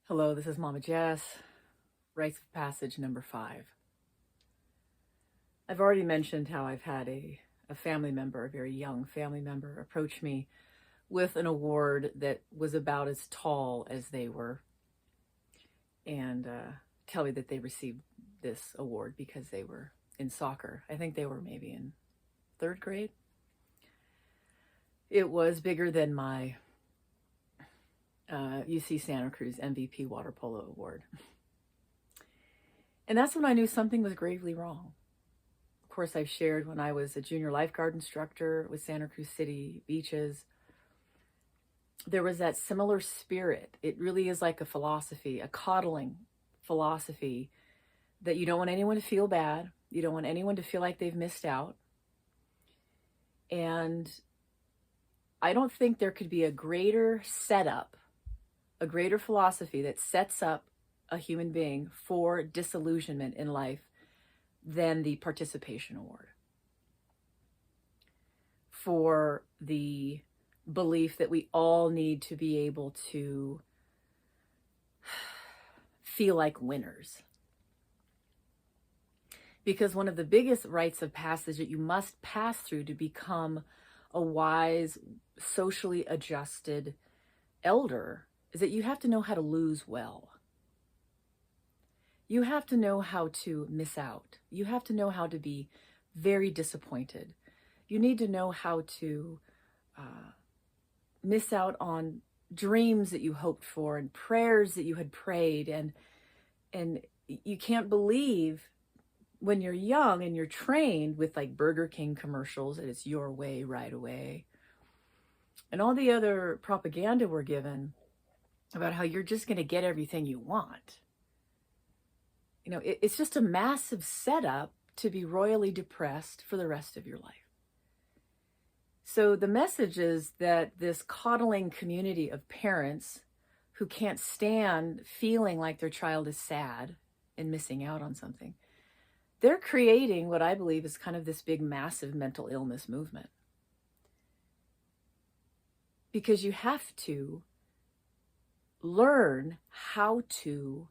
Hello, this is Mama Jess, Rite of Passage number 5. I've already mentioned how I've had a family member, a very young family member, approach me with an award that was about as tall as they were and tell me that they received this award because they were in soccer. I think they were maybe in 3rd grade. It was bigger than my UC Santa Cruz MVP water polo award. And that's when I knew something was gravely wrong. Of course, I've shared when I was a junior lifeguard instructor with Santa Cruz City beaches, there was that similar spirit. It really is like a philosophy, a coddling philosophy, that you don't want anyone to feel bad. You don't want anyone to feel like they've missed out. And I don't think there could be a greater setup, a greater philosophy that sets up a human being for disillusionment in life than the participation award. For the belief that we all need to be able to feel like winners. Because one of the biggest rites of passage that you must pass through to become a wise, socially adjusted elder is that you have to know how to lose well. You have to know how to miss out. You have to know how to be very disappointed. You need to know how to miss out on dreams that you hoped for and prayers that you had prayed. And you can't believe when you're young and you're trained with like Burger King commercials that it's your way right away. And all the other propaganda we're given about how you're just going to get everything you want. You know, it's just a massive setup to be royally depressed for the rest of your life. So the message is that this coddling community of parents who can't stand feeling like their child is sad and missing out on something, they're creating what I believe is kind of this big, massive mental illness movement. Because you have to learn how to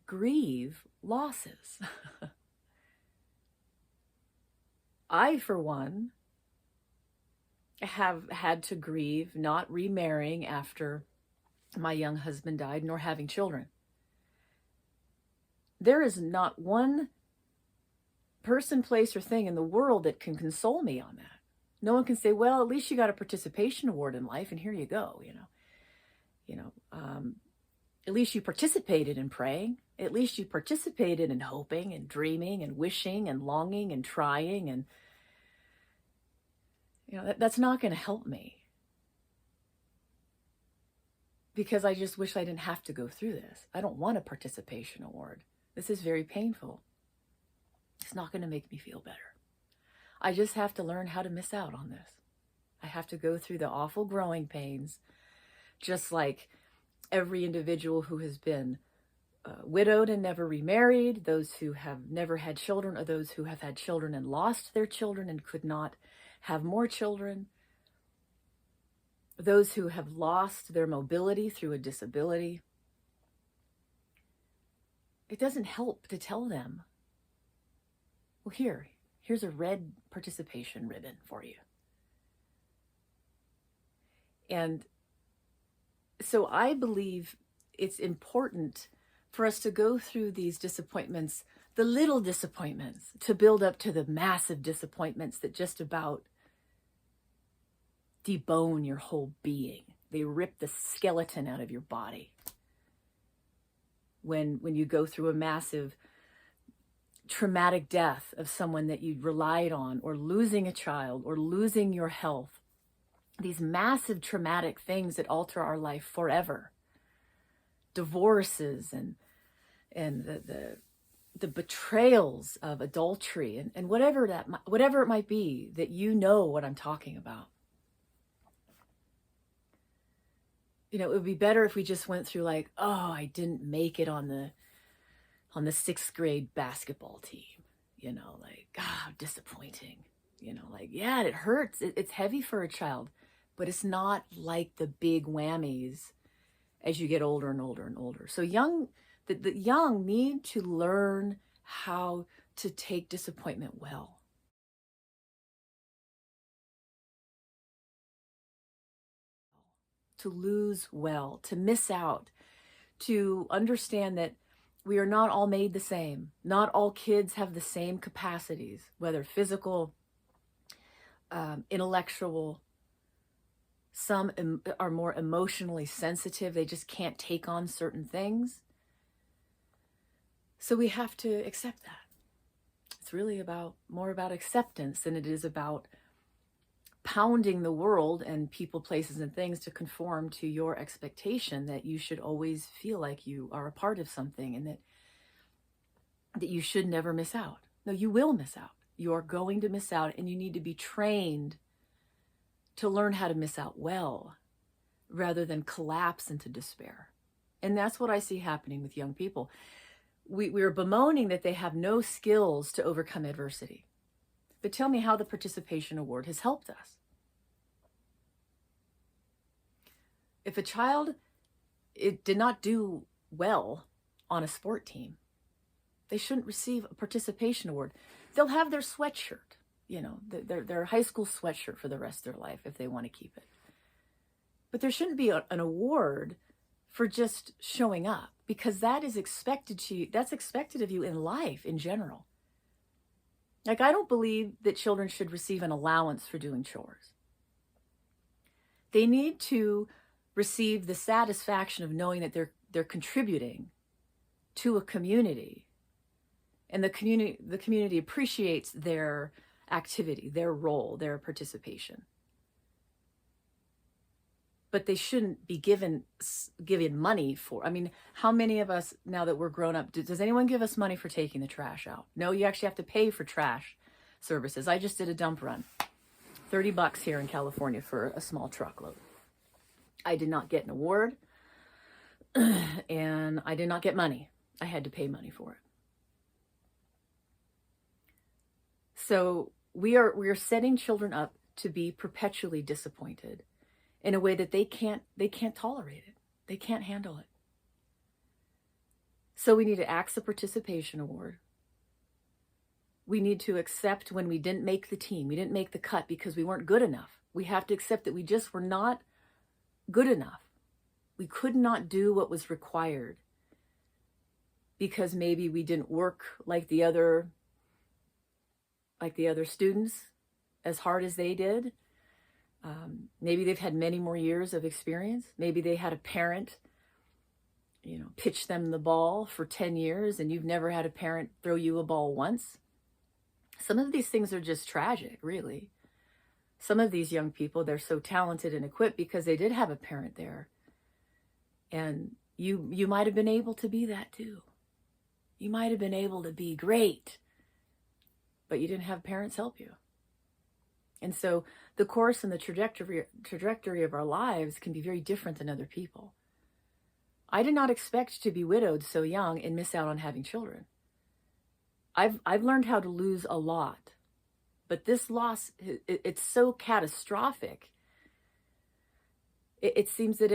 grieve losses. I, for one, have had to grieve not remarrying after my young husband died, nor having children. There is not one person, place, or thing in the world that can console me on that. No one can say, well, at least you got a participation award in life, and here you go, at least you participated in praying. At least you participated in hoping and dreaming and wishing and longing and trying. And, that's not going to help me. Because I just wish I didn't have to go through this. I don't want a participation award. This is very painful. It's not going to make me feel better. I just have to learn how to miss out on this. I have to go through the awful growing pains, just like every individual who has been widowed and never remarried, those who have never had children, or those who have had children and lost their children and could not have more children, those who have lost their mobility through a disability. It doesn't help to tell them, well, here's a red participation ribbon for you. And so I believe it's important for us to go through these disappointments, the little disappointments, to build up to the massive disappointments that just about debone your whole being. They rip the skeleton out of your body. When you go through a massive traumatic death of someone that you relied on, or losing a child, or losing your health, these massive traumatic things that alter our life forever. Divorces and the betrayals of adultery and whatever it might be, that you know what I'm talking about. It would be better if we just went through like, oh, I didn't make it on the 6th grade basketball team. Disappointing. Yeah, it hurts. It's heavy for a child, but it's not like the big whammies as you get older and older and older. So the young need to learn how to take disappointment well. To lose well, to miss out, to understand that we are not all made the same. Not all kids have the same capacities, whether physical, intellectual. Some are more emotionally sensitive. They just can't take on certain things. So we have to accept that. It's really more about acceptance than it is about pounding the world and people, places, and things to conform to your expectation that you should always feel like you are a part of something, and that you should never miss out. No, you will miss out. You are going to miss out, and you need to be trained to learn how to miss out well, rather than collapse into despair. And that's what I see happening with young people. We are bemoaning that they have no skills to overcome adversity. But tell me how the participation award has helped us. If a child did not do well on a sport team, they shouldn't receive a participation award. They'll have their sweatshirt, their high school sweatshirt for the rest of their life if they want to keep it. But there shouldn't be an award for just showing up, because that's expected of you in life in general. Like, I don't believe that children should receive an allowance for doing chores. They need to receive the satisfaction of knowing that they're contributing to a community, and the community appreciates their activity, their role, their participation. But they shouldn't be given money for. I mean, how many of us, now that we're grown up, does anyone give us money for taking the trash out? No, you actually have to pay for trash services. I just did a dump run, $30 here in California for a small truckload. I did not get an award, and I did not get money. I had to pay money for it. So we are setting children up to be perpetually disappointed in a way that they can't tolerate it. They can't handle it. So we need to axe the participation award. We need to accept when we didn't make the team, we didn't make the cut because we weren't good enough. We have to accept that we just were not good enough. We could not do what was required because maybe we didn't work like the other students as hard as they did. Maybe they've had many more years of experience. Maybe they had a parent, pitch them the ball for 10 years and you've never had a parent throw you a ball once. Some of these things are just tragic, really. Some of these young people, they're so talented and equipped because they did have a parent there. And you might have been able to be that too. You might have been able to be great, but you didn't have parents help you. And so the course and the trajectory of our lives can be very different than other people. I did not expect to be widowed so young and miss out on having children. I've learned how to lose a lot, but this loss, it's so catastrophic. It seems that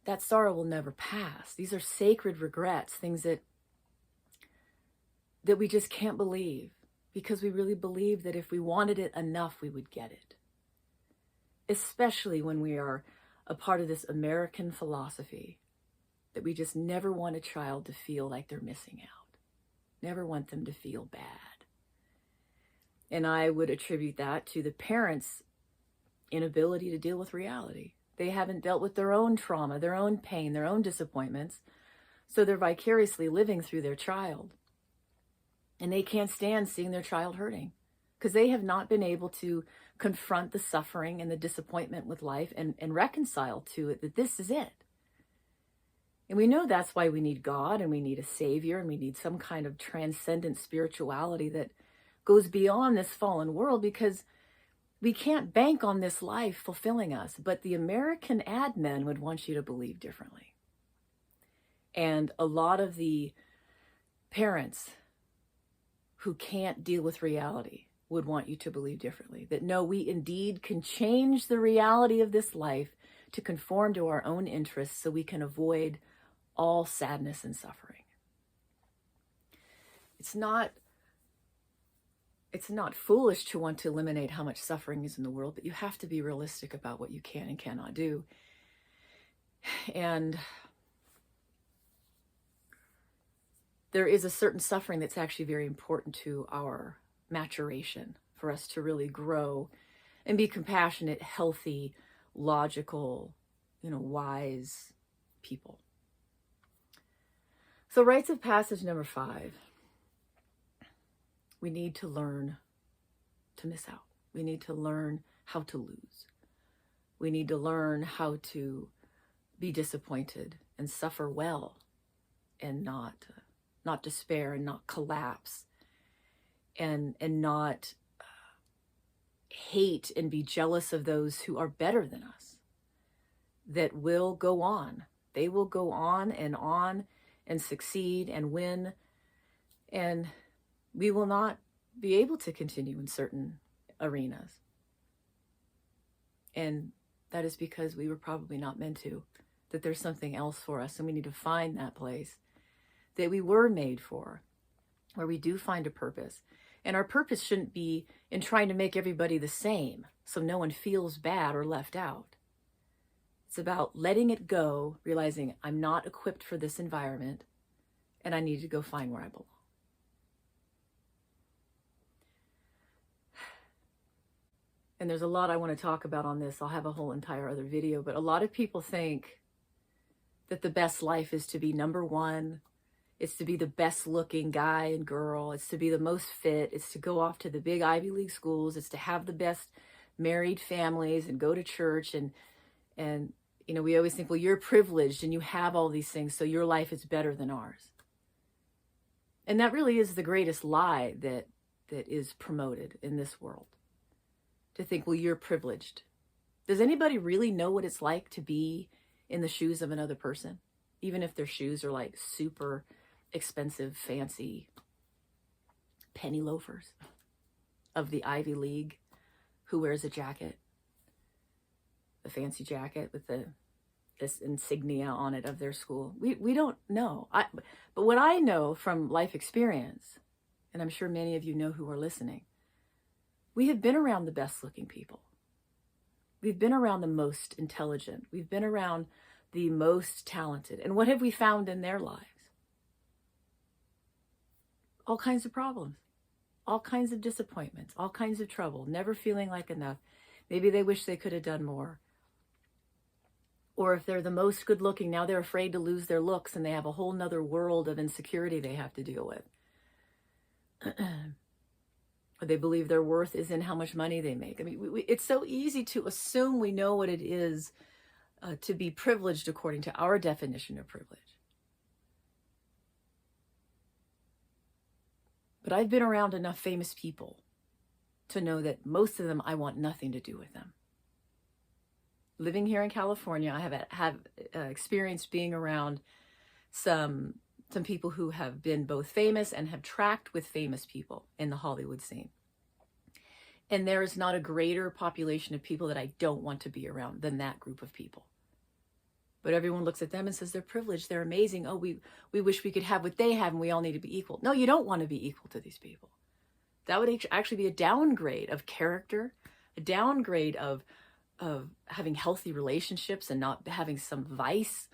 that sorrow will never pass. These are sacred regrets, things that we just can't believe, because we really believe that if we wanted it enough, we would get it. Especially when we are a part of this American philosophy that we just never want a child to feel like they're missing out. Never want them to feel bad. And I would attribute that to the parents' inability to deal with reality. They haven't dealt with their own trauma, their own pain, their own disappointments. So they're vicariously living through their child. And they can't stand seeing their child hurting because they have not been able to confront the suffering and the disappointment with life and reconcile to it that this is it. And we know that's why we need God and we need a savior and we need some kind of transcendent spirituality that goes beyond this fallen world, because we can't bank on this life fulfilling us. But the American ad men would want you to believe differently. And a lot of the parents who can't deal with reality would want you to believe differently. That no, we indeed can change the reality of this life to conform to our own interests so we can avoid all sadness and suffering. It's not foolish to want to eliminate how much suffering is in the world, but you have to be realistic about what you can and cannot do. And there is a certain suffering that's actually very important to our maturation, for us to really grow and be compassionate, healthy, logical, wise people. So rites of passage number 5. We need to learn to miss out. We need to learn how to lose. We need to learn how to be disappointed and suffer well and not despair and not collapse and not hate and be jealous of those who are better than us, that will go on. They will go on and succeed and win, and we will not be able to continue in certain arenas. And that is because we were probably not meant to, that there's something else for us, and we need to find that place that we were made for, where we do find a purpose. And our purpose shouldn't be in trying to make everybody the same so no one feels bad or left out. It's about letting it go, realizing I'm not equipped for this environment and I need to go find where I belong. And there's a lot I want to talk about on this. I'll have a whole entire other video, but a lot of people think that the best life is to be number one. It's to be the best looking guy and girl. It's to be the most fit. It's to go off to the big Ivy League schools. It's to have the best married families and go to church. And we always think, well, you're privileged and you have all these things, so your life is better than ours. And that really is the greatest lie that is promoted in this world. To think, well, you're privileged. Does anybody really know what it's like to be in the shoes of another person? Even if their shoes are like super expensive, fancy penny loafers of the Ivy League, who wears a jacket, a fancy jacket with this insignia on it of their school. We don't know. But what I know from life experience, and I'm sure many of you know who are listening, we have been around the best looking people. We've been around the most intelligent. We've been around the most talented. And what have we found in their lives? All kinds of problems, all kinds of disappointments, all kinds of trouble, never feeling like enough. Maybe they wish they could have done more. Or if they're the most good looking, now they're afraid to lose their looks and they have a whole nother world of insecurity they have to deal with. Or they believe their worth is in how much money they make. I mean, it's so easy to assume we know what it is to be privileged according to our definition of privilege. But I've been around enough famous people to know that most of them, I want nothing to do with them. Living here in California, I have experienced being around some people who have been both famous and have tracked with famous people in the Hollywood scene. And there is not a greater population of people that I don't want to be around than that group of people. But everyone looks at them and says they're privileged, they're amazing. Oh, we wish we could have what they have and we all need to be equal. No, you don't want to be equal to these people. That would actually be a downgrade of character, a downgrade of having healthy relationships and not having some vice.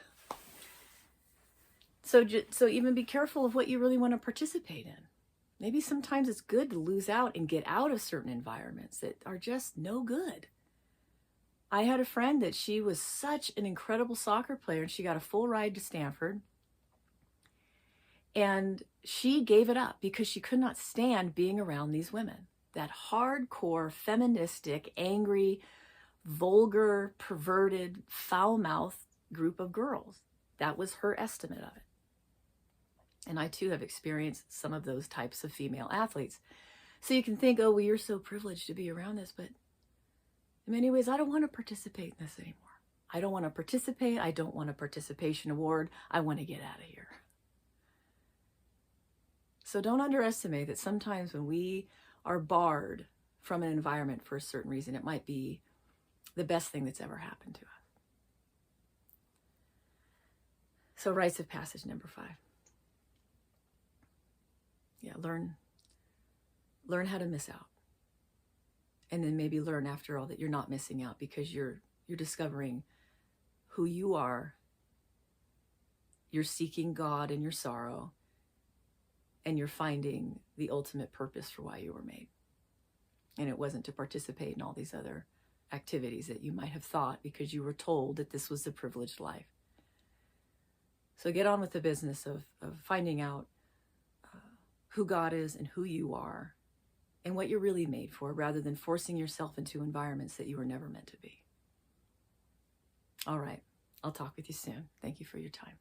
So even be careful of what you really want to participate in. Maybe sometimes it's good to lose out and get out of certain environments that are just no good. I had a friend that she was such an incredible soccer player and she got a full ride to Stanford. And she gave it up because she could not stand being around these women. That hardcore, feministic, angry, vulgar, perverted, foul-mouthed group of girls. That was her estimate of it. And I too have experienced some of those types of female athletes. So you can think, oh, well, you're so privileged to be around this, but in many ways, I don't want to participate in this anymore. I don't want to participate. I don't want a participation award. I want to get out of here. So don't underestimate that sometimes when we are barred from an environment for a certain reason, it might be the best thing that's ever happened to us. So rites of passage number 5. Yeah, learn how to miss out. And then maybe learn after all that you're not missing out, because you're discovering who you are. You're seeking God in your sorrow, and you're finding the ultimate purpose for why you were made. And it wasn't to participate in all these other activities that you might have thought because you were told that this was the privileged life. So get on with the business of finding out who God is and who you are and what you're really made for, rather than forcing yourself into environments that you were never meant to be. All right. I'll talk with you soon. Thank you for your time.